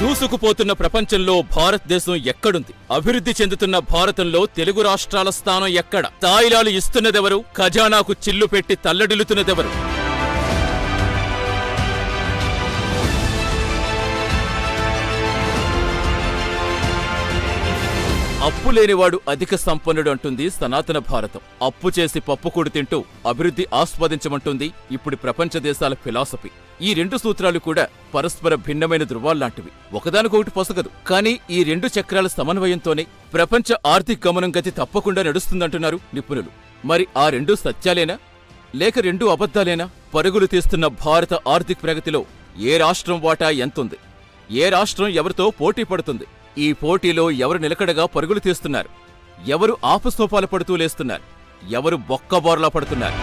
దూసుకుపోతున్న ప్రపంచంలో భారతదేశం ఎక్కడుంది? అభివృద్ధి చెందుతున్న భారతంలో తెలుగు రాష్ట్రాల స్థానం ఎక్కడ? తాయిలాలు ఇస్తున్నదెవరు? ఖజానాకు చిల్లు పెట్టి తల్లడిల్లుతున్నదెవరు? అప్పు లేనివాడు అధిక సంపన్నుడు అంటుంది సనాతన భారతం. అప్పు చేసి పప్పుకూడు తింటూ అభివృద్ధి ఆస్వాదించమంటుంది ఇప్పుడు ప్రపంచ దేశాల ఫిలాసఫీ. ఈ రెండు సూత్రాలు కూడా పరస్పర భిన్నమైన ధృవాల్లాంటివి. ఒకదానికొకటి పొసగదు. కానీ ఈ రెండు చక్రాల సమన్వయంతోనే ప్రపంచ ఆర్థిక గమనం గతి తప్పకుండా నడుస్తుందంటున్నారు నిపుణులు. మరి ఆ రెండు సత్యాలేనా లేక రెండు అబద్ధాలేనా? పరుగులు తీస్తున్న భారత ఆర్థిక ప్రగతిలో ఏ రాష్ట్రం వాటా ఎంతుంది? ఏ రాష్ట్రం ఎవరితో పోటీ పడుతుంది? ఈ పోటీలో ఎవరు నిలకడగా పరుగులు తీస్తున్నారు? ఎవరు ఆపస్తోపాలు పడుతూ లేస్తున్నారు? ఎవరు బొక్కబోర్లా పడుతున్నారు?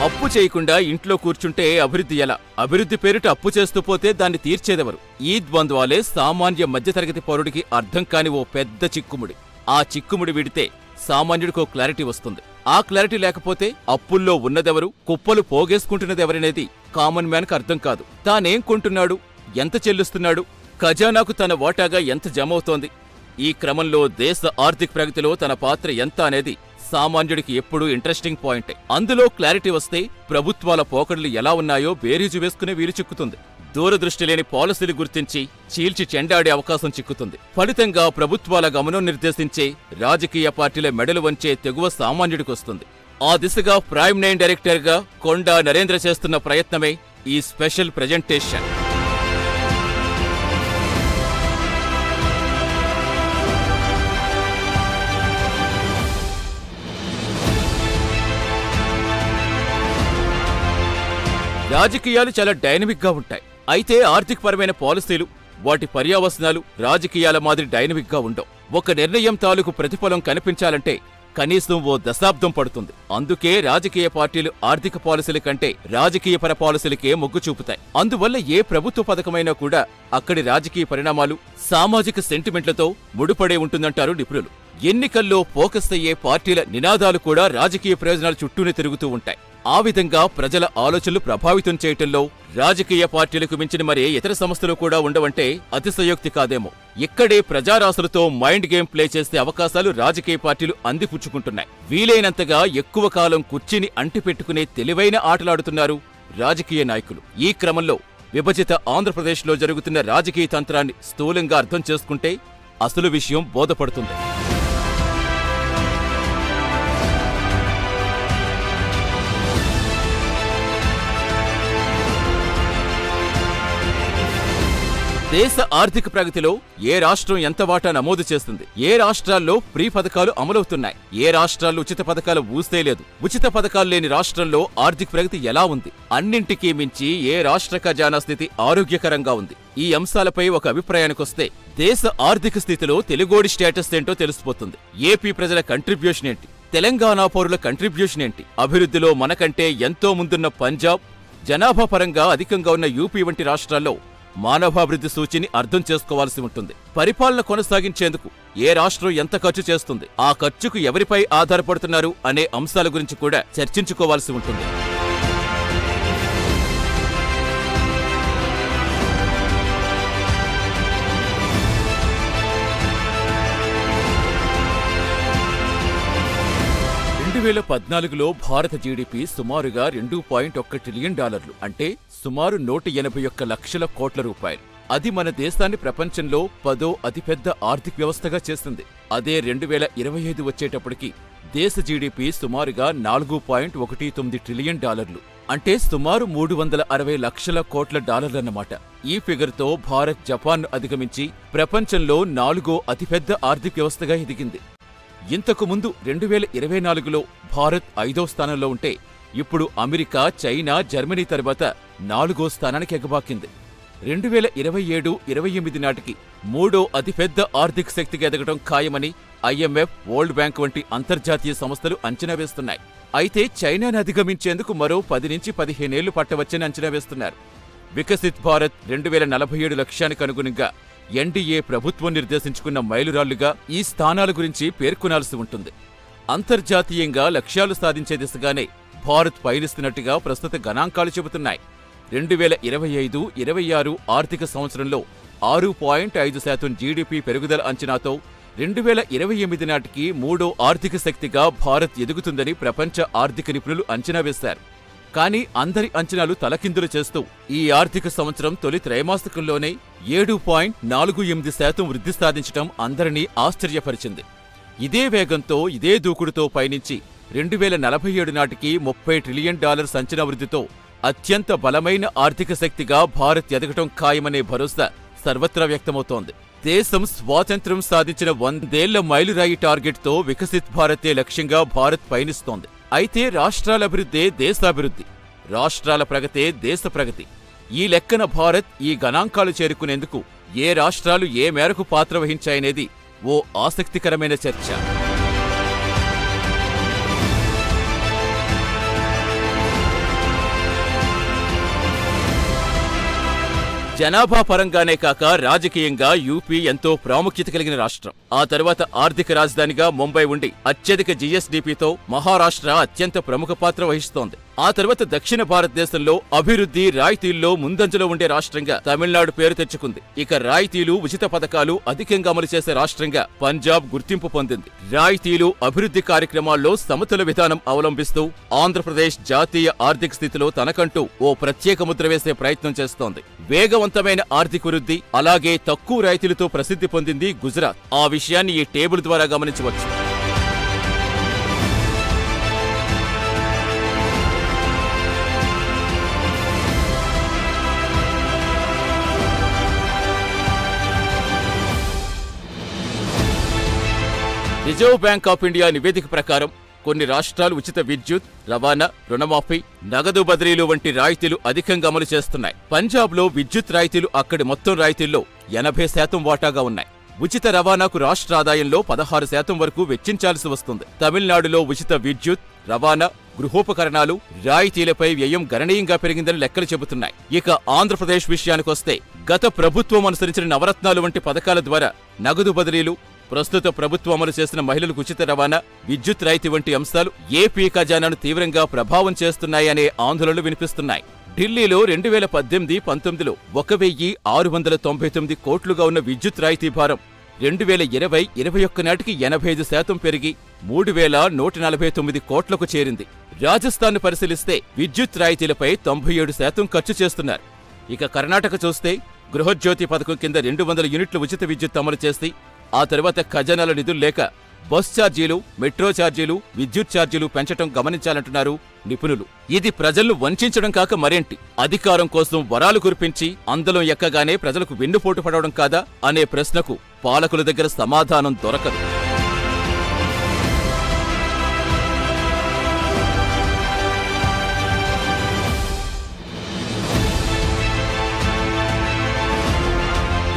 అప్పు చేయకుండా ఇంట్లో కూర్చుంటే అభివృద్ధి ఎలా? అభివృద్ధి పేరిట అప్పు చేస్తూ పోతే దాన్ని తీర్చేదెవరు? ఈ ద్వంద్వాలే సామాన్య మధ్యతరగతి పౌరుడికి అర్థం కాని ఓ పెద్ద చిక్కుముడి. ఆ చిక్కుముడి విడితే సామాన్యుడికో క్లారిటీ వస్తుంది. ఆ క్లారిటీ లేకపోతే అప్పుల్లో ఉన్నదెవరు, కుప్పలు పోగేసుకుంటున్నదెవరనేది కామన్ మ్యాన్కి అర్థం కాదు. తానేం కొంటున్నాడు, ఎంత చెల్లిస్తున్నాడు, ఖజానాకు తన వాటాగా ఎంత జమవుతోంది, ఈ క్రమంలో దేశ ఆర్థిక ప్రగతిలో తన పాత్ర ఎంత అనేది సామాన్యుడికి ఎప్పుడూ ఇంట్రెస్టింగ్ పాయింటే. అందులో క్లారిటీ వస్తే ప్రభుత్వాల పోకడలు ఎలా ఉన్నాయో బేరీజు వేసుకునే వీలు చిక్కుతుంది. దూరదృష్టి లేని పాలసీలు గుర్తించి చీల్చి చెండాడే అవకాశం చిక్కుతుంది. ఫలితంగా ప్రభుత్వాల గమనం నిర్దేశించే రాజకీయ పార్టీల మెడలు వంచే తెగువ సామాన్యుడికొస్తుంది. ఆ దిశగా ప్రైమ్ 9 డైరెక్టర్గా కొండా నరేంద్ర చేస్తున్న ప్రయత్నమే ఈ స్పెషల్ ప్రెజెంటేషన్. రాజకీయాలు చాలా డైనమిక్ గా ఉంటాయి. అయితే ఆర్థికపరమైన పాలసీలు, వాటి పర్యావసనాలు రాజకీయాల మాదిరి డైనమిక్ గా ఉండవు. ఒక నిర్ణయం తాలూకు ప్రతిఫలం కనిపించాలంటే కనీసం ఓ దశాబ్దం పడుతుంది. అందుకే రాజకీయ పార్టీలు ఆర్థిక పాలసీల కంటే రాజకీయపర పాలసీలకే మొగ్గు చూపుతాయి. అందువల్ల ఏ ప్రభుత్వ పథకమైనా కూడా అక్కడి రాజకీయ పరిణామాలు, సామాజిక సెంటిమెంట్లతో ముడిపడే ఉంటుందంటారు నిపుణులు. ఎన్నికల్లో ఫోకస్ అయ్యే పార్టీల నినాదాలు కూడా రాజకీయ ప్రయోజనాల చుట్టూనే తిరుగుతూ ఉంటాయి. ఆ విధంగా ప్రజల ఆలోచనలు ప్రభావితం చేయటంలో రాజకీయ పార్టీలకు మించిన మరే ఇతర సంస్థలు కూడా ఉండవంటే అతిశయోక్తి కాదేమో. ఇక్కడే ప్రజారాశులతో మైండ్ గేమ్ ప్లే చేసే అవకాశాలు రాజకీయ పార్టీలు అందిపుచ్చుకుంటున్నాయి. వీలైనంతగా ఎక్కువ కాలం కుర్చీని అంటిపెట్టుకునే తెలివైన ఆటలాడుతున్నారు రాజకీయ నాయకులు. ఈ క్రమంలో విభజిత ఆంధ్రప్రదేశ్లో జరుగుతున్న రాజకీయ తంత్రాన్ని స్థూలంగా అర్థం చేసుకుంటే అసలు విషయం బోధపడుతుంది. దేశ ఆర్థిక ప్రగతిలో ఏ రాష్ట్రం ఎంత వాటా నమోదు చేస్తుంది? ఏ రాష్ట్రాల్లో ఫ్రీ పథకాలు అమలవుతున్నాయి? ఏ రాష్ట్రాల్లో ఉచిత పథకాలు ఊస్తే లేదు? ఉచిత పథకాలు లేని రాష్ట్రంలో ఆర్థిక ప్రగతి ఎలా ఉంది? అన్నింటికీ మించి ఏ రాష్ట్ర ఖజానా స్థితి ఆరోగ్యకరంగా ఉంది? ఈ అంశాలపై ఒక అభిప్రాయానికొస్తే దేశ ఆర్థిక స్థితిలో తెలుగోడి స్టేటస్ ఏంటో తెలిసిపోతుంది. ఏపీ ప్రజల కంట్రిబ్యూషన్ ఏంటి? తెలంగాణ పౌరుల కంట్రిబ్యూషన్ ఏంటి? అభివృద్ధిలో మనకంటే ఎంతో ముందున్న పంజాబ్, జనాభా పరంగా అధికంగా ఉన్న యూపీ వంటి రాష్ట్రాల్లో మానవాభివృద్ధి సూచిని అర్థం చేసుకోవాల్సి ఉంటుంది. పరిపాలన కొనసాగించేందుకు ఏ రాష్ట్రం ఎంత ఖర్చు చేస్తుంది, ఆ ఖర్చుకు ఎవరిపై ఆధారపడుతున్నారు అనే అంశాల గురించి కూడా చర్చించుకోవాల్సి ఉంటుంది. $2014లో భారత జీడీపీ సుమారుగా $2.1 ట్రిలియన్, అంటే సుమారు 181 లక్షల కోట్ల రూపాయలు. అది మన దేశాన్ని ప్రపంచంలో 10వ అతిపెద్ద ఆర్థిక వ్యవస్థగా చేసింది. అదే 2025 వచ్చేటప్పటికి దేశ జీడీపీ సుమారుగా $4.19 ట్రిలియన్, అంటే సుమారు 360 లక్షల కోట్ల డాలర్లన్నమాట. ఈ ఫిగర్తో భారత్ జపాన్ను అధిగమించి ప్రపంచంలో 4వ అతిపెద్ద ఆర్థిక వ్యవస్థగా ఎదిగింది. ఇంతకు ముందు 2024లో భారత్ 5వ స్థానంలో ఉంటే ఇప్పుడు అమెరికా, చైనా, జర్మనీ తర్వాత 4వ స్థానానికి ఎగబాకింది. 2027-28 నాటికి 3వ అతిపెద్ద ఆర్థిక శక్తిగా ఎదగటం ఖాయమని IMF, వరల్డ్ బ్యాంక్ వంటి అంతర్జాతీయ సంస్థలు అంచనా వేస్తున్నాయి. అయితే చైనాను అధిగమించేందుకు మరో 10 నుంచి 15 ఏళ్లు పట్టవచ్చని అంచనా వేస్తున్నారు. వికసిత్ భారత్ 2047 లక్ష్యానికి అనుగుణంగా ఎన్డీఏ ప్రభుత్వం నిర్దేశించుకున్న మైలురాళ్లుగా ఈ స్థానాల గురించి పేర్కొనాల్సి ఉంటుంది. అంతర్జాతీయంగా లక్ష్యాలు సాధించే దిశగానే భారత్ పయనిస్తున్నట్టుగా ప్రస్తుత గణాంకాలు చెబుతున్నాయి. 2025-26 ఆర్థిక సంవత్సరంలో 6.5% జీడీపీ పెరుగుదల అంచనాతో 2028 నాటికి మూడో ఆర్థిక శక్తిగా భారత్ ఎదుగుతుందని ప్రపంచ ఆర్థిక నిపుణులు అంచనా వేశారు. కానీ అందరి అంచనాలు తలకిందులు చేస్తూ ఈ ఆర్థిక సంవత్సరం తొలి త్రైమాసికంలోనే 7.48% వృద్ధి సాధించడం అందరినీ ఆశ్చర్యపరిచింది. ఇదే వేగంతో, ఇదే దూకుడుతో పయనించి 2047 నాటికి $30 ట్రిలియన్ అంచనా వృద్ధితో అత్యంత బలమైన ఆర్థిక శక్తిగా భారత్ ఎదగటం ఖాయమనే భరోసా సర్వత్రా వ్యక్తమవుతోంది. దేశం స్వాతంత్ర్యం సాధించిన 100 ఏళ్ల మైలురాయి టార్గెట్తో వికసిత్ భారతే లక్ష్యంగా భారత్ పయనిస్తోంది. అయితే రాష్ట్రాల అభివృద్ధే దేశాభివృద్ధి, రాష్ట్రాల ప్రగతే దేశ ప్రగతి. ఈ లెక్కన భారత్ ఈ గణాంకాలు చేరుకునేందుకు ఏ రాష్ట్రాలు ఏ మేరకు పాత్ర వహించాయనేది ఓ ఆసక్తికరమైన చర్చ. జనాభా పరంగానే కాక రాజకీయంగా యూపీ ఎంతో ప్రాముఖ్యత కలిగిన రాష్ట్రం. ఆ తర్వాత ఆర్థిక రాజధానిగా ముంబై ఉండి అత్యధిక జీఎస్డీపీతో మహారాష్ట్ర అత్యంత ప్రముఖ పాత్ర వహిస్తోంది. ఆ తర్వాత దక్షిణ భారతదేశంలో అభివృద్ధి రాయితీల్లో ముందంజలో ఉండే రాష్ట్రంగా తమిళనాడు పేరు తెచ్చుకుంది. ఇక రాయితీలు, ఉచిత పథకాలు అధికంగా అమలు చేసే రాష్ట్రంగా పంజాబ్ గుర్తింపు పొందింది. రాయితీలు, అభివృద్ధి కార్యక్రమాల్లో సమతుల విధానం అవలంబిస్తూ ఆంధ్రప్రదేశ్ జాతీయ ఆర్థిక స్థితిలో తనకంటూ ఓ ప్రత్యేక ముద్ర వేసే ప్రయత్నం చేస్తోంది. వేగవంతమైన ఆర్థిక వృద్ధి, అలాగే తక్కువ రాయితీలతో ప్రసిద్ధి పొందింది గుజరాత్. ఆ విషయాన్ని ఈ టేబుల్ ద్వారా గమనించవచ్చు. రిజర్వ్ బ్యాంక్ ఆఫ్ ఇండియా నివేదిక ప్రకారం కొన్ని రాష్ట్రాలు ఉచిత విద్యుత్, రవాణా, రుణమాఫీ, నగదు బదిలీలు వంటి రాయితీలు అధికంగా అమలు చేస్తున్నాయి. పంజాబ్లో విద్యుత్ రాయితీలు అక్కడి మొత్తం రాయితీల్లో 80% వాటాగా ఉన్నాయి. ఉచిత రవాణాకు రాష్ట్ర ఆదాయంలో 16% వరకు వెచ్చించాల్సి వస్తుంది. తమిళనాడులో ఉచిత విద్యుత్, రవాణా, గృహోపకరణాలు, రాయితీలపై వ్యయం గణనీయంగా పెరిగిందని లెక్కలు చెబుతున్నాయి. ఇక ఆంధ్రప్రదేశ్ విషయానికొస్తే గత ప్రభుత్వం అనుసరించిన నవరత్నాలు వంటి పథకాల ద్వారా నగదు బదిలీలు, ప్రస్తుత ప్రభుత్వం అమలు చేసిన మహిళలకు ఉచిత రవాణా, విద్యుత్ రాయితీ వంటి అంశాలు ఏపీ ఖజానాను తీవ్రంగా ప్రభావం చేస్తున్నాయనే ఆందోళనలు వినిపిస్తున్నాయి. ఢిల్లీలో 2018-19లో 1,699 కోట్లుగా ఉన్న విద్యుత్ రాయితీ భారం 2020-21 నాటికి 85% పెరిగి 3,149 కోట్లకు చేరింది. రాజస్థాన్ పరిశీలిస్తే విద్యుత్ రాయితీలపై 97% ఖర్చు చేస్తున్నారు. ఇక కర్ణాటక చూస్తే గృహజ్యోతి పథకం కింద 200 యూనిట్ల ఉచిత విద్యుత్ అమలు చేసి ఆ తర్వాత ఖజానాల నిధులు లేక బస్ ఛార్జీలు, మెట్రో ఛార్జీలు, విద్యుత్ ఛార్జీలు పెంచడం గమనించాలంటున్నారు నిపుణులు. ఇది ప్రజలను వంచడం కాక మరేంటి? అధికారం కోసం వరాలు కురిపించి అందలం ఎక్కగానే ప్రజలకు వెన్నుపోటు పడవడం కాదా అనే ప్రశ్నకు పాలకుల దగ్గర సమాధానం దొరకదు.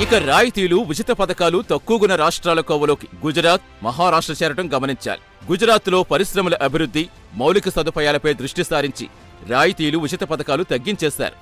ఇక రాయితీలు, ఉచిత పథకాలు తక్కువగున్న రాష్ట్రాల కోవలోకి గుజరాత్, మహారాష్ట్ర చేరటం గమనించాలి. గుజరాత్లో పరిశ్రమల అభివృద్ధి, మౌలిక సదుపాయాలపై దృష్టి సారించి రాయితీలు, ఉచిత పథకాలు తగ్గించేశారు.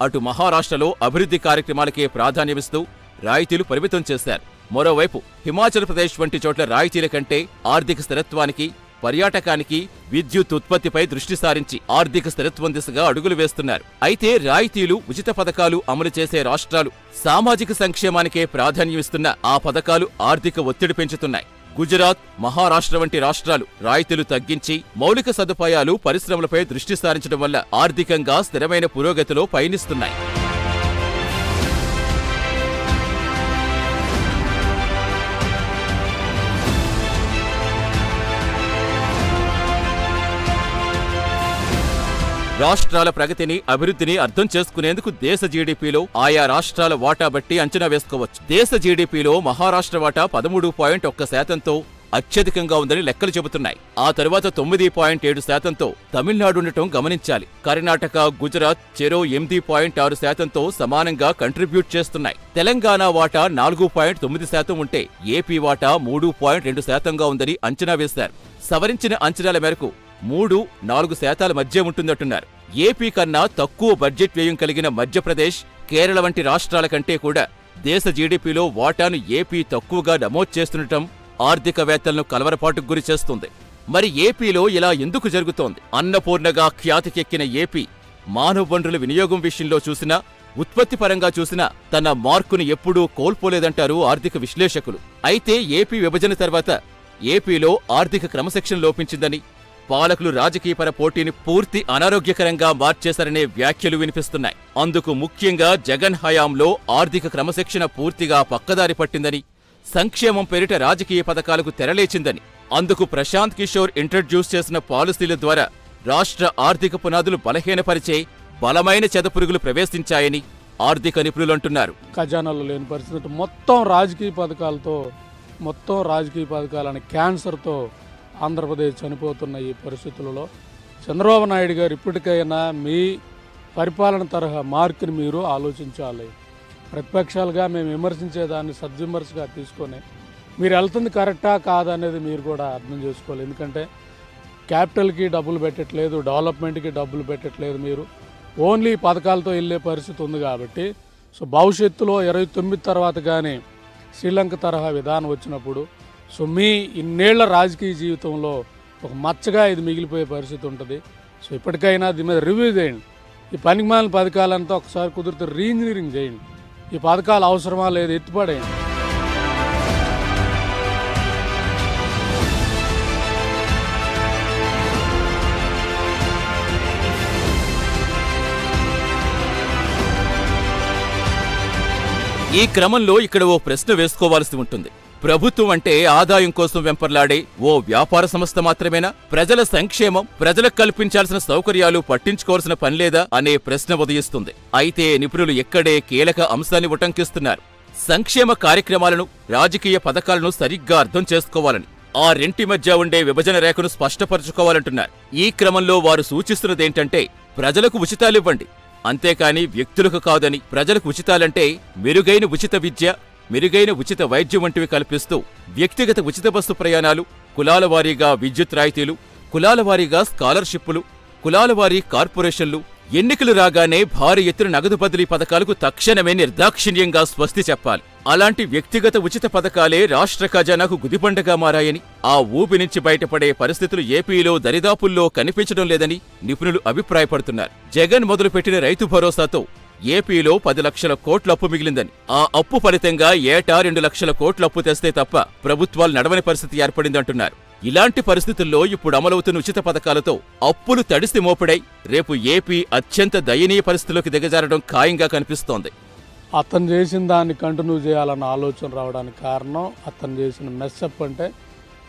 అటు మహారాష్ట్రలో అభివృద్ధి కార్యక్రమాలకే ప్రాధాన్యమిస్తూ రాయితీలు పరిమితం చేశారు. మరోవైపు హిమాచల్ ప్రదేశ్ వంటి చోట్ల రాయితీల కంటే ఆర్థిక స్థిరత్వానికి, పర్యాటకానికి, విద్యుత్ ఉత్పత్తిపై దృష్టి సారించి ఆర్థిక స్థిరత్వం దిశగా అడుగులు వేస్తున్నారు. అయితే రాయితీలు, ఉచిత పథకాలు అమలు చేసే రాష్ట్రాలు సామాజిక సంక్షేమానికే ప్రాధాన్యమిస్తున్న ఆ పథకాలు ఆర్థిక ఒత్తిడి పెంచుతున్నాయి. గుజరాత్, మహారాష్ట్ర వంటి రాష్ట్రాలు రాయితీలు తగ్గించి మౌలిక సదుపాయాలు, పరిశ్రమలపై దృష్టి సారించడం వల్ల ఆర్థికంగా స్థిరమైన పురోగతిలో పయనిస్తున్నాయి. రాష్ట్రాల ప్రగతిని, అభివృద్ధిని అర్థం చేసుకునేందుకు దేశ జీడీపీలో ఆయా రాష్ట్రాల వాటా బట్టి అంచనా వేసుకోవచ్చు. దేశ జీడీపీలో మహారాష్ట్ర వాటా 13.1%తో అత్యధికంగా ఉందని లెక్కలు చెబుతున్నాయి. ఆ తరువాత 9.7%తో తమిళనాడు ఉండటం గమనించాలి. కర్ణాటక, గుజరాత్ చెరో 8.6%తో సమానంగా కంట్రిబ్యూట్ చేస్తున్నాయి. తెలంగాణ వాటా 4.9% ఉంటే ఏపీ వాటా 3.2%గా ఉందని అంచనా వేశారు. సవరించిన అంచనాల మేరకు 3-4% మధ్య ఉంటుందంటున్నారు. ఏపీ కన్నా తక్కువ బడ్జెట్ వ్యయం కలిగిన మధ్యప్రదేశ్, కేరళ వంటి రాష్ట్రాల కంటే కూడా దేశ జీడీపీలో వాటాను ఏపీ తక్కువగా నమోదు చేస్తుండటం ఆర్థికవేత్తలను కలవరపాటుకు గురి చేస్తుంది. మరి ఏపీలో ఇలా ఎందుకు జరుగుతోంది? అన్నపూర్ణగా ఖ్యాతికెక్కిన ఏపీ మానవ వనరుల వినియోగం విషయంలో చూసినా, ఉత్పత్తి పరంగా చూసినా తన మార్కును ఎప్పుడూ కోల్పోలేదంటారు ఆర్థిక విశ్లేషకులు. అయితే ఏపీ విభజన తర్వాత ఏపీలో ఆర్థిక క్రమశిక్షణ లోపించిందని, పాలకులు రాజకీయపర పోటీని పూర్తి అనారోగ్యకరంగా మార్చేశారనే వ్యాఖ్యలు వినిపిస్తున్నాయి. అందుకు ముఖ్యంగా జగన్ హయాంలో ఆర్థిక క్రమశిక్షణ పూర్తిగా పక్కదారి పట్టిందని, సంక్షేమం పేరిట రాజకీయ పథకాలకు తెరలేచిందని, అందుకు ప్రశాంత్ కిషోర్ ఇంట్రడ్యూస్ చేసిన పాలసీల ద్వారా రాష్ట్ర ఆర్థిక పునాదులు బలహీనపరిచే బలమైన చెదపురుగులు ప్రవేశించాయని ఆర్థిక నిపుణులంటున్నారు. ఖజానాలో లేని పరిస్థితి, మొత్తం రాజకీయ పథకాలని క్యాన్సర్తో ఆంధ్రప్రదేశ్ చనిపోతున్న ఈ పరిస్థితులలో చంద్రబాబు నాయుడు గారు ఇప్పటికైనా మీ పరిపాలన తరహా మార్కుని మీరు ఆలోచించాలి. ప్రతిపక్షాలుగా మేము విమర్శించేదాన్ని సద్విమర్శగా తీసుకొని మీరు వెళ్తుంది కరెక్టా కాదా అనేది మీరు కూడా అర్థం చేసుకోవాలి. ఎందుకంటే క్యాపిటల్కి డబ్బులు పెట్టట్లేదు, డెవలప్మెంట్కి డబ్బులు పెట్టట్లేదు, మీరు ఓన్లీ పథకాలతో వెళ్ళే పరిస్థితి ఉంది. కాబట్టి సో భవిష్యత్తులో 29 తర్వాత కానీ శ్రీలంక తరహా విధానం వచ్చినప్పుడు సో మీ ఇన్నేళ్ల రాజకీయ జీవితంలో ఒక మచ్చగా ఇది మిగిలిపోయే పరిస్థితి ఉంటుంది. సో ఇప్పటికైనా దీని మీద రివ్యూ చేయండి. ఈ పనికిమాలిన పథకాలంతా ఒకసారి కుదిరితే రీఇంజనీరింగ్ చేయండి. ఈ పథకాలు అవసరమా లేదు ఎత్తిపడేయండి. ఈ క్రమంలో ఇక్కడ ఓ ప్రశ్న వేసుకోవాల్సి ఉంటుంది. ప్రభుత్వం అంటే ఆదాయం కోసం వెంపర్లాడే ఓ వ్యాపార సంస్థ మాత్రమేనా? ప్రజల సంక్షేమం, ప్రజలకు కల్పించాల్సిన సౌకర్యాలు పట్టించుకోవాల్సిన పనిలేదా అనే ప్రశ్న ఉదయిస్తుంది. అయితే నిపుణులు ఎక్కడే కీలక అంశాన్ని ఉటంకిస్తున్నారు. సంక్షేమ కార్యక్రమాలను, రాజకీయ పథకాలను సరిగ్గా అర్థం చేసుకోవాలని, ఆ రెంటి మధ్య ఉండే విభజన రేఖను స్పష్టపరచుకోవాలంటున్నారు. ఈ క్రమంలో వారు సూచిస్తున్నదేంటంటే ప్రజలకు ఉచితాలివ్వండి, అంతేకాని వ్యక్తులకు కాదని. ప్రజలకు ఉచితాలంటే మెరుగైన ఉచిత విద్య, మెరుగైన ఉచిత వైద్యం వంటివి కల్పిస్తూ వ్యక్తిగత ఉచిత బస్సు ప్రయాణాలు, కులాల వారీగా విద్యుత్ రాయితీలు, కులాల వారీగా స్కాలర్షిప్పులు, కులాల వారీ కార్పొరేషన్లు, ఎన్నికలు రాగానే భారీ ఎత్తున నగదు బదిలీ పథకాలకు తక్షణమే నిర్దాక్షిణ్యంగా స్వస్తి చెప్పాలి. అలాంటి వ్యక్తిగత ఉచిత పథకాలే రాష్ట్ర ఖజానాకు గుదిబండగా మారాయని, ఆ ఊబి నుంచి బయటపడే పరిస్థితులు ఏపీలో దరిదాపుల్లో కనిపించడం లేదని నిపుణులు అభిప్రాయపడుతున్నారు. జగన్ మొదలుపెట్టిన రైతు భరోసాతో ఏపీలో 10 లక్షల కోట్ల అప్పు మిగిలిందని, ఆ అప్పు ఫలితంగా ఏటా 2 లక్షల కోట్ల అప్పు తెస్తే తప్ప ప్రభుత్వాలు నడవని పరిస్థితి ఏర్పడిందంటున్నారు. ఇలాంటి పరిస్థితుల్లో ఇప్పుడు అమలవుతున్న ఉచిత పథకాలతో అప్పులు తడిసి మోపుడై రేపు ఏపీ అత్యంత దయనీయ పరిస్థితుల్లోకి దిగజారడం ఖాయంగా కనిపిస్తోంది. అతను చేసిన దాన్ని కంటిన్యూ చేయాలన్న ఆలోచన రావడానికి కారణం అతను చేసిన మెస్సప్. అంటే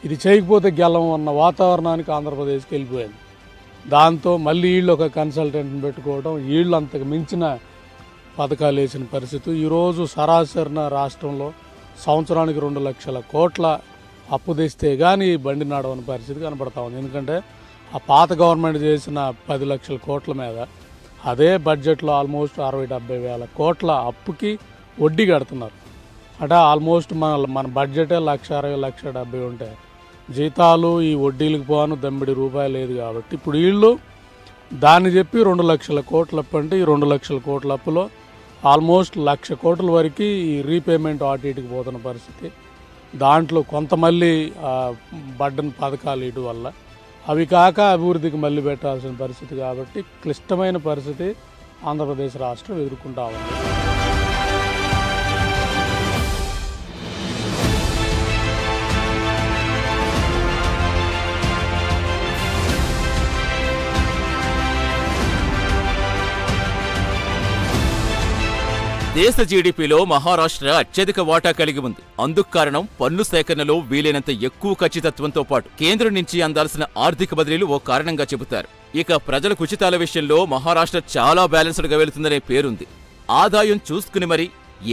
ఇది చేయకపోతే గెలం అన్న వాతావరణానికి ఆంధ్రప్రదేశ్కి వెళ్ళిపోయింది. దాంతో మళ్ళీ వీళ్ళు ఒక కన్సల్టెంట్ని పెట్టుకోవడం, వీళ్ళు అంతకు మించిన పథకాలు వేసిన పరిస్థితి. ఈరోజు సరాసరిన రాష్ట్రంలో సంవత్సరానికి 2 లక్షల కోట్ల అప్పు తెస్తే కానీ బండి నడవని పరిస్థితి కనబడతా ఉంది. ఎందుకంటే ఆ పాత గవర్నమెంట్ చేసిన 10 లక్షల కోట్ల మీద అదే బడ్జెట్లో ఆల్మోస్ట్ 60-70 వేల కోట్ల అప్పుకి వడ్డీ కడుతున్నారు. అంటే ఆల్మోస్ట్ మన బడ్జెటే 1,60,00,70 ఉంటే జీతాలు ఈ వడ్డీలకు పోను దమ్మిడి రూపాయలు లేదు. కాబట్టి ఇప్పుడు వీళ్ళు దాన్ని చెప్పి 2 లక్షల కోట్ల అప్పు అంటే ఈ 2 లక్షల కోట్ల అప్పులో ఆల్మోస్ట్ 1,00,000 కోట్ల వరకు ఈ రీపేమెంట్ అటు ఇటుకు పోతున్న పరిస్థితి. దాంట్లో కొంత మళ్ళీ బడ్డన్ పథకాలు ఇటు వల్ల అవి కాక అభివృద్ధికి మళ్ళీ పెట్టాల్సిన పరిస్థితి. కాబట్టి క్లిష్టమైన పరిస్థితి ఆంధ్రప్రదేశ్ రాష్ట్రం ఎదుర్కొంటా ఉంది. దేశ జీడీపీలో మహారాష్ట్ర అత్యధిక వాటా కలిగి ఉంది. అందుకు కారణం పన్ను సేకరణలో వీలైనంత ఎక్కువ ఖచ్చితత్వంతో పాటు కేంద్రం నుంచి అందాల్సిన ఆర్థిక బదిలీలు ఓ కారణంగా చెబుతారు. ఇక ప్రజలకు ఉచితాల విషయంలో మహారాష్ట్ర చాలా బ్యాలెన్స్డ్గా వెళుతుందనే పేరుంది. ఆదాయం చూసుకుని మరి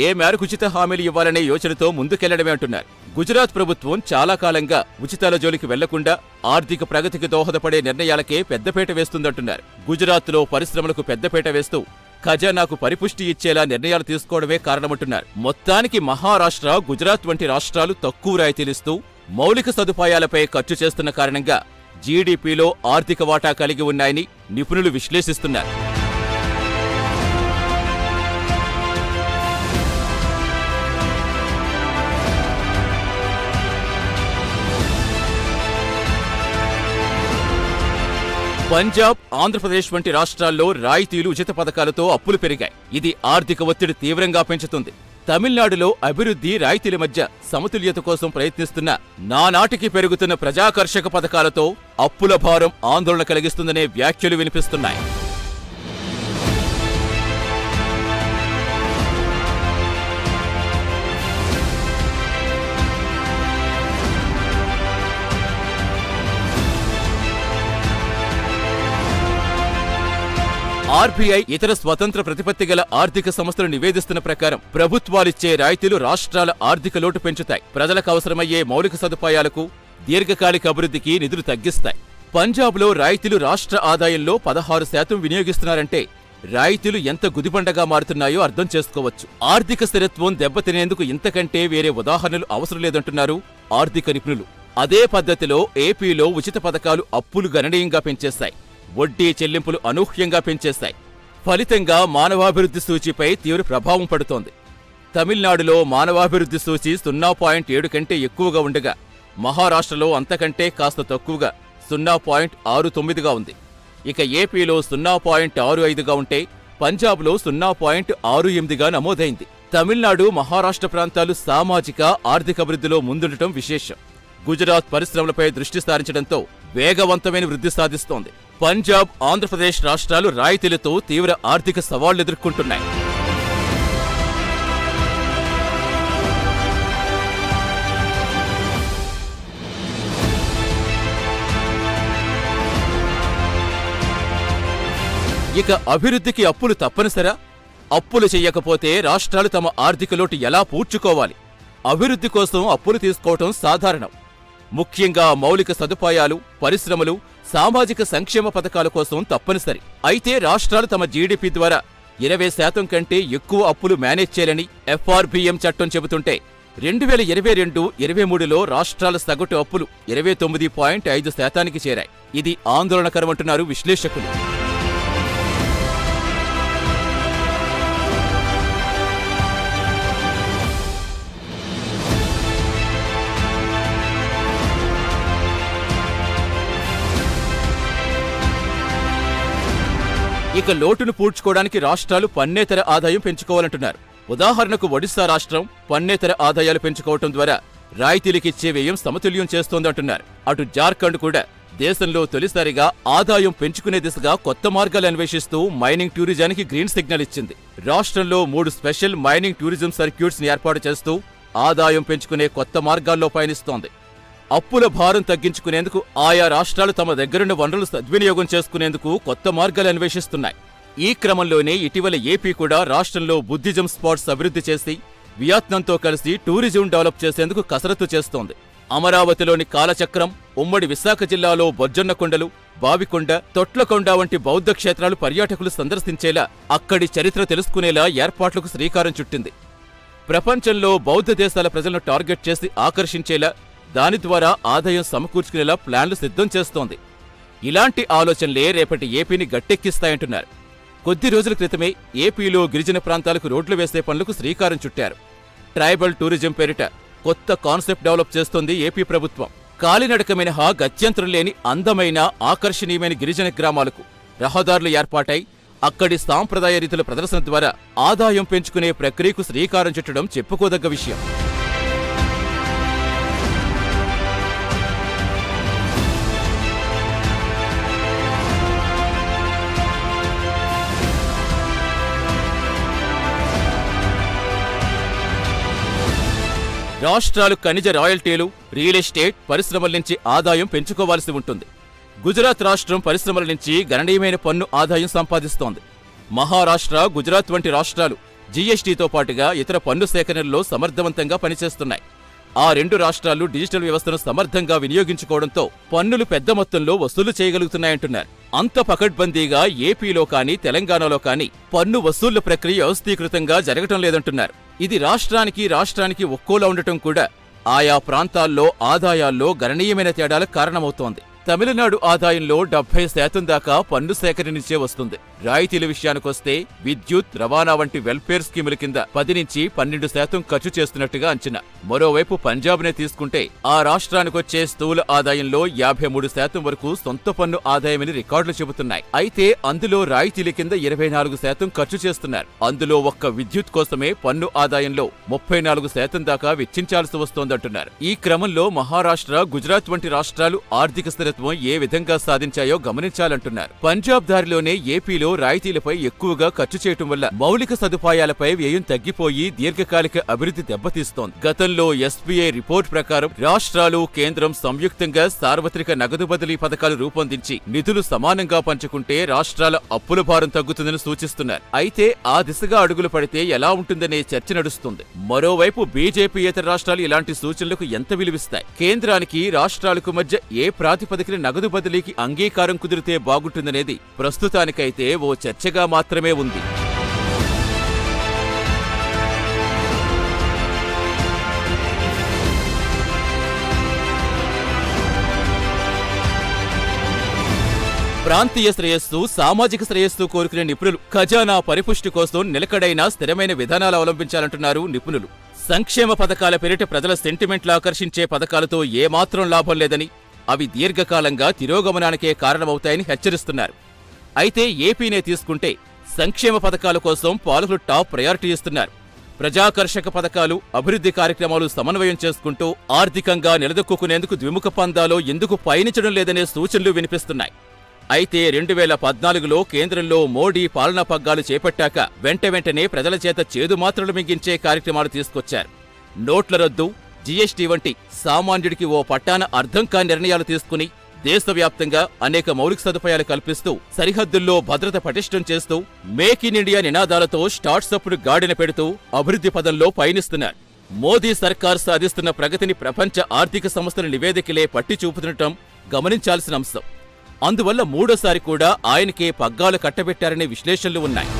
ఏ మేరకు ఉచిత హామీలు ఇవ్వాలనే యోచనతో ముందుకెళ్లడమే అంటున్నారు. గుజరాత్ ప్రభుత్వం చాలా కాలంగా ఉచితాల జోలికి వెళ్లకుండా ఆర్థిక ప్రగతికి దోహదపడే నిర్ణయాలకే పెద్దపీట వేస్తుందంటున్నారు. గుజరాత్లో పరిశ్రమలకు పెద్దపీట వేస్తూ ఖజానాకు పరిపుష్టి ఇచ్చేలా నిర్ణయాలు తీసుకోవడమే కారణమంటున్నారు. మొత్తానికి మహారాష్ట్ర, గుజరాత్ వంటి రాష్ట్రాలు తక్కువ రాయితీలిస్తూ మౌలిక సదుపాయాలపై ఖర్చు చేస్తున్న కారణంగా జీడీపీలో ఆర్థిక వాటా కలిగి ఉన్నాయని నిపుణులు విశ్లేషిస్తున్నారు. పంజాబ్, ఆంధ్రప్రదేశ్ వంటి రాష్ట్రాల్లో రాయితీలు, ఉచిత పథకాలతో అప్పులు పెరిగాయి. ఇది ఆర్థిక ఒత్తిడి తీవ్రంగా పెంచుతుంది. తమిళనాడులో అభివృద్ధి, రాయితీల మధ్య సమతుల్యత కోసం ప్రయత్నిస్తున్న నానాటికి పెరుగుతున్న ప్రజాకర్షక పథకాలతో అప్పుల భారం ఆందోళన కలిగిస్తుందనే వ్యాఖ్యలు వినిపిస్తున్నాయి. ఆర్బీఐ, ఇతర స్వతంత్ర ప్రతిపత్తి గల ఆర్థిక సంస్థలు నివేదిస్తున్న ప్రకారం ప్రభుత్వాలిచ్చే రాయితీలు రాష్ట్రాల ఆర్థిక లోటు పెంచుతాయి. ప్రజలకు అవసరమయ్యే మౌలిక సదుపాయాలకు, దీర్ఘకాలిక అభివృద్ధికి నిధులు తగ్గిస్తాయి. పంజాబ్లో రాయితీలు రాష్ట్ర ఆదాయంలో 16% వినియోగిస్తున్నారంటే రాయితీలు ఎంత గుదిబండగా మారుతున్నాయో అర్థం చేసుకోవచ్చు. ఆర్థిక స్థిరత్వం దెబ్బతినేందుకు ఇంతకంటే వేరే ఉదాహరణలు అవసరం లేదంటున్నారు ఆర్థిక నిపుణులు. అదే పద్ధతిలో ఏపీలో ఉచిత పథకాలు అప్పులు గణనీయంగా పెంచేశాయి. వడ్డీ చెల్లింపులు అనూహ్యంగా పెంచేశాయి. ఫలితంగా మానవాభివృద్ధి సూచీపై తీవ్ర ప్రభావం పడుతోంది. తమిళనాడులో మానవాభివృద్ధి సూచీ 0.7 కంటే ఎక్కువగా ఉండగా, మహారాష్ట్రలో అంతకంటే కాస్త తక్కువగా 0.69గా ఉంది. ఇక ఏపీలో 0.65గా ఉంటే పంజాబ్లో 0.68గా నమోదైంది. తమిళనాడు, మహారాష్ట్ర ప్రాంతాలు సామాజిక, ఆర్థిక అభివృద్ధిలో ముందుండటం విశేషం. గుజరాత్ పరిశ్రమలపై దృష్టి సారించడంతో వేగవంతమైన వృద్ధి సాధిస్తోంది. పంజాబ్, ఆంధ్రప్రదేశ్ రాష్ట్రాలు రాయితీలతో తీవ్ర ఆర్థిక సవాళ్లు ఎదుర్కొంటున్నాయి. ఇక అభివృద్ధికి అప్పులు తప్పనిసరా? అప్పులు చెయ్యకపోతే రాష్ట్రాలు తమ ఆర్థిక లోటు ఎలా పూడ్చుకోవాలి? అభివృద్ధి కోసం అప్పులు తీసుకోవటం సాధారణం. ముఖ్యంగా మౌలిక సదుపాయాలు, పరిశ్రమలు, సామాజిక సంక్షేమ పథకాల కోసం తప్పనిసరి. అయితే రాష్ట్రాలు తమ జీడీపీ ద్వారా 20% కంటే ఎక్కువ అప్పులు మేనేజ్ చేయాలని ఎఫ్ఆర్బిఎం చట్టం చెబుతుంటే 2022-23లో రాష్ట్రాల సగటు అప్పులు 29.5%కి చేరాయి. ఇది ఆందోళనకరమంటున్నారు విశ్లేషకులు. ఇక లోటును పూడ్చుకోవడానికి రాష్ట్రాలు పన్నేతర ఆదాయం పెంచుకోవాలంటున్నారు. ఉదాహరణకు ఒడిశా రాష్ట్రం పన్నేతర ఆదాయాలు పెంచుకోవటం ద్వారా రాయితీలకిచ్చే వ్యయం సమతుల్యం చేస్తోందంటున్నారు. అటు జార్ఖండ్ కూడా దేశంలో తొలిసారిగా ఆదాయం పెంచుకునే దిశగా కొత్త మార్గాలు అన్వేషిస్తూ మైనింగ్ టూరిజానికి గ్రీన్ సిగ్నల్ ఇచ్చింది. రాష్ట్రంలో 3 స్పెషల్ మైనింగ్ టూరిజం సర్క్యూట్స్ ని ఏర్పాటు చేస్తూ ఆదాయం పెంచుకునే కొత్త మార్గాల్లో పయనిస్తోంది. అప్పుల భారం తగ్గించుకునేందుకు ఆయా రాష్ట్రాలు తమ దగ్గరున్న వనరులు సద్వినియోగం చేసుకునేందుకు కొత్త మార్గాలు అన్వేషిస్తున్నాయి. ఈ క్రమంలోనే ఇటీవల ఏపీ కూడా రాష్ట్రంలో బుద్ధిజం స్పాట్స్ అభివృద్ధి చేసి వియత్నాంతో కలిసి టూరిజం డెవలప్ చేసేందుకు కసరత్తు చేస్తోంది. అమరావతిలోని కాలచక్రం, ఉమ్మడి విశాఖ జిల్లాలో బొజ్జన్నకొండలు, బావికొండ, తొట్లకొండ వంటి బౌద్ధ క్షేత్రాలు పర్యాటకులు సందర్శించేలా, అక్కడి చరిత్ర తెలుసుకునేలా ఏర్పాట్లకు శ్రీకారం చుట్టింది. ప్రపంచంలో బౌద్ధ దేశాల ప్రజలను టార్గెట్ చేసి ఆకర్షించేలా, దాని ద్వారా ఆదాయం సమకూర్చుకునేలా ప్లాన్లు సిద్ధం చేస్తోంది. ఇలాంటి ఆలోచనలే రేపటి ఏపీని గట్టెక్కిస్తాయంటున్నారు. కొద్ది రోజుల క్రితమే ఏపీలో గిరిజన ప్రాంతాలకు రోడ్లు వేసే పనులకు శ్రీకారం చుట్టారు. ట్రైబల్ టూరిజం పేరిట కొత్త కాన్సెప్ట్ డెవలప్ చేస్తోంది ఏపీ ప్రభుత్వం. కాలినడక మినహా గత్యంతరం లేని అందమైన, ఆకర్షణీయమైన గిరిజన గ్రామాలకు రహదారులు ఏర్పాటై అక్కడి సాంప్రదాయ రీతుల ప్రదర్శన ద్వారా ఆదాయం పెంచుకునే ప్రక్రియకు శ్రీకారం చుట్టడం చెప్పుకోదగ్గ విషయం. రాష్ట్రాలు ఖనిజ రాయల్టీలు, రియల్ ఎస్టేట్, పరిశ్రమల నుంచి ఆదాయం పెంచుకోవాల్సి ఉంటుంది. గుజరాత్ రాష్ట్రం పరిశ్రమల నుంచి గణనీయమైన పన్ను ఆదాయం సంపాదిస్తోంది. మహారాష్ట్ర, గుజరాత్ వంటి రాష్ట్రాలు జీఎస్టీతో పాటుగా ఇతర పన్ను సేకరణల్లో సమర్థవంతంగా పనిచేస్తున్నాయి. ఆ 2 రాష్ట్రాలు డిజిటల్ వ్యవస్థను సమర్థంగా వినియోగించుకోవడంతో పన్నులు పెద్ద మొత్తంలో వసూలు చేయగలుగుతున్నాయంటున్నారు. అంత పకడ్బందీగా ఏపీలో కానీ, తెలంగాణలో కానీ పన్ను వసూళ్ల ప్రక్రియ వ్యవస్థీకృతంగా జరగటం లేదంటున్నారు. ఇది రాష్ట్రానికి ఒక్కోలా ఉండటం కూడా ఆయా ప్రాంతాల్లో ఆదాయాల్లో గణనీయమైన తేడాలకు కారణమవుతోంది. తమిళనాడు ఆదాయంలో 70% దాకా పన్ను సేకరణ నుంచే వస్తుంది. రాయితీల విషయానికొస్తే విద్యుత్, రవాణా వంటి వెల్ఫేర్ స్కీముల కింద 10 నుంచి 12% ఖర్చు చేస్తున్నట్టుగా అంచనా. మరోవైపు పంజాబ్నే తీసుకుంటే ఆ రాష్ట్రానికొచ్చే స్థూల ఆదాయంలో 53% వరకు సొంత పన్ను ఆదాయమని రికార్డులు చెబుతున్నాయి. అయితే అందులో రాయితీల కింద 24% ఖర్చు చేస్తున్నారు. అందులో ఒక్క విద్యుత్ కోసమే పన్ను ఆదాయంలో 34% దాకా వెచ్చించాల్సి వస్తోందంటున్నారు. ఈ క్రమంలో మహారాష్ట్ర, గుజరాత్ వంటి రాష్ట్రాలు ఆర్థిక స్థిరత్వం ఏ విధంగా సాధించాయో గమనించాలంటున్నారు. పంజాబ్ దారిలోనే ఏపీలో రాయితీలపై ఎక్కువగా ఖర్చు చేయటం వల్ల మౌలిక సదుపాయాలపై వ్యయం తగ్గిపోయి దీర్ఘకాలిక అభివృద్ధి దెబ్బతీస్తోంది. గతంలో ఎస్బీఐ రిపోర్ట్ ప్రకారం రాష్ట్రాలు, కేంద్రం సంయుక్తంగా సార్వత్రిక నగదు బదిలీ పథకాలు రూపొందించి నిధులు సమానంగా పంచుకుంటే రాష్ట్రాల అప్పుల భారం తగ్గుతుందని సూచిస్తున్నారు. అయితే ఆ దిశగా అడుగులు పడితే ఎలా ఉంటుందనే చర్చ నడుస్తుంది. మరోవైపు బీజేపీయేతర రాష్ట్రాలు ఇలాంటి సూచనలకు ఎంత విలువిస్తాయి? కేంద్రానికి రాష్ట్రాలకు మధ్య ఏ ప్రాతిపదికన నగదు బదిలీకి అంగీకారం కుదిరితే బాగుంటుందనేది ప్రస్తుతానికైతే ఓ చర్చగా మాత్రమే ఉంది. ప్రాంతీయ శ్రేయస్సు, సామాజిక శ్రేయస్సు కోరుకునే నిపుణులు ఖజానా పరిపుష్టి కోసం నిలకడైన స్థిరమైన విధానాలు అవలంబించాలంటున్నారు నిపుణులు. సంక్షేమ పథకాల పేరిట ప్రజల సెంటిమెంట్లు ఆకర్షించే పథకాలతో ఏమాత్రం లాభం లేదని, అవి దీర్ఘకాలంగా తిరోగమనానికే కారణమవుతాయని హెచ్చరిస్తున్నారు. అయితే ఏపీనే తీసుకుంటే సంక్షేమ పథకాల కోసం పాలకులు టాప్ ప్రయారిటీ ఇస్తున్నారు. ప్రజాకర్షక పథకాలు, అభివృద్ధి కార్యక్రమాలు సమన్వయం చేసుకుంటూ ఆర్థికంగా నిలదొక్కునేందుకు ద్విముఖ పందాలో ఎందుకు పయనించడం లేదనే సూచనలు వినిపిస్తున్నాయి. అయితే 2014లో కేంద్రంలో మోడీ పాలనా పగ్గాలు చేపట్టాక వెంటనే ప్రజల చేత చేదు మాత్రలు మింగించే కార్యక్రమాలు తీసుకొచ్చారు. నోట్ల రద్దు, జీఎస్టీ వంటి సామాన్యుడికి ఓ పట్టాన అర్థం కాని నిర్ణయాలు తీసుకుని దేశవ్యాప్తంగా అనేక మౌలిక సదుపాయాలు కల్పిస్తూ, సరిహద్దుల్లో భద్రత పటిష్టం చేస్తూ, మేక్ ఇన్ ఇండియా నినాదాలతో స్టార్ట్సప్ను గాడిన పెడుతూ అభివృద్ధి పదంలో పయనిస్తున్నారు. మోదీ సర్కార్ సాధిస్తున్న ప్రగతిని ప్రపంచ ఆర్థిక సంస్థల నివేదికలే పట్టి చూపుతుండటం గమనించాల్సిన అంశం. అందువల్ల మూడోసారి కూడా ఆయనకే పగ్గాలు కట్టబెట్టారనే విశ్లేషణలు ఉన్నాయి.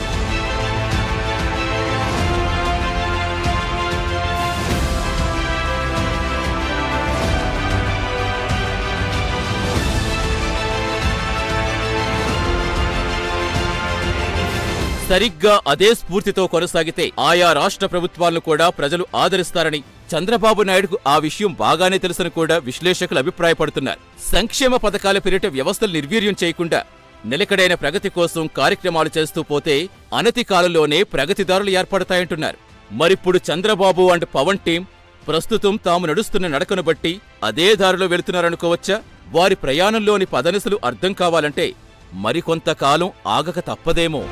సరిగ్గా అదే స్ఫూర్తితో కొనసాగితే ఆయా రాష్ట్ర ప్రభుత్వాలను కూడా ప్రజలు ఆదరిస్తారని చంద్రబాబు నాయుడుకు ఆ విషయం బాగానే తెలుసని కూడా విశ్లేషకులు అభిప్రాయపడుతున్నారు. సంక్షేమ పథకాల పేరిట వ్యవస్థలు నిర్వీర్యం చేయకుండా నిలకడైన ప్రగతి కోసం కార్యక్రమాలు చేస్తూ పోతే అనతి కాలంలోనే ప్రగతిదారులు ఏర్పడతాయంటున్నారు. మరిప్పుడు చంద్రబాబు అండ్ పవన్ టీం ప్రస్తుతం తాము నడుస్తున్న నడకను బట్టి అదే దారిలో వెళుతున్నారనుకోవచ్చా? వారి ప్రయాణంలోని పదనిసలు అర్థం కావాలంటే మరికొంతకాలం ఆగక తప్పదేమో.